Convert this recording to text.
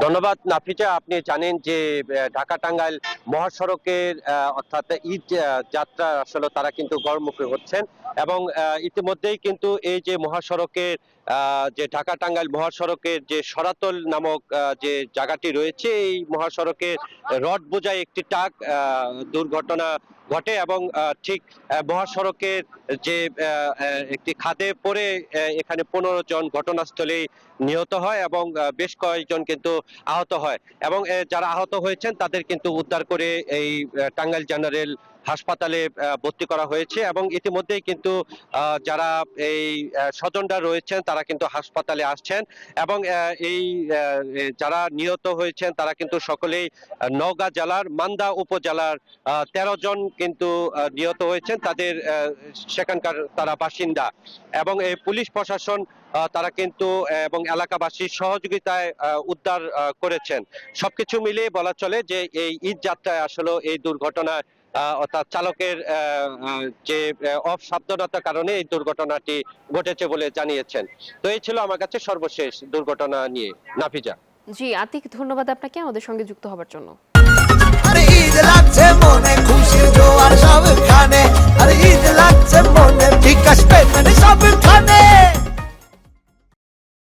ধন্যবাদ নাফিজা। আপনি জানেন যে ঢাকা টাঙ্গাইল মহাসড়কের অর্থাৎ ঈদ যাত্রা আসলে তারা কিন্তু গড়মুখী হচ্ছেন এবং ইতিমধ্যেই কিন্তু এই যে মহাসড়কের যে ঢাকা টাঙ্গাইল মহাসড়কের যে সরাতল নামক যে জায়গাটি রয়েছে, এই মহাসড়কে রড বোঝাই একটি ট্রাক দুর্ঘটনা ঘটে এবং ঠিক মহাসড়কের যে একটি খাদে পড়ে এখানে 15 জন ঘটনাস্থলেই নিহত হয় এবং বেশ কয়েকজন কিন্তু আহত হয় এবং যারা আহত হয়েছেন তাদের কিন্তু উদ্ধার করে এই টাঙ্গাইল জেনারেল হাসপাতালে ভর্তি করা হয়েছে এবং ইতিমধ্যেই কিন্তু যারা এই স্বজনরা রয়েছেন তারা কিন্তু হাসপাতালে আসছেন এবং এই যারা নিহত হয়েছেন তারা কিন্তু সকলেই নওগাঁ জেলার মান্দা উপজেলার 13 জন কিন্তু নিহত হয়েছেন। তাদের সেখানকার তারা বাসিন্দা এবং এই পুলিশ প্রশাসন তারা কিন্তু এবং এলাকাবাসীর সহযোগিতায় উদ্ধার করেছেন। সবকিছু মিলিয়ে বলা চলে যে এই ঈদ যাত্রায় আসলে এই দুর্ঘটনায় অর্থাৎ চালকের যে অসাবধানতার কারণে এই দুর্ঘটনাটি ঘটেছে বলে জানিয়েছেন। তো এই ছিল আমার কাছে সর্বশেষ দুর্ঘটনা নিয়ে। নাফিজা। জি আতিক, ধন্যবাদ আপনাকে আমাদের সঙ্গে যুক্ত হবার জন্য। আরে ঈদ লাগছে মনে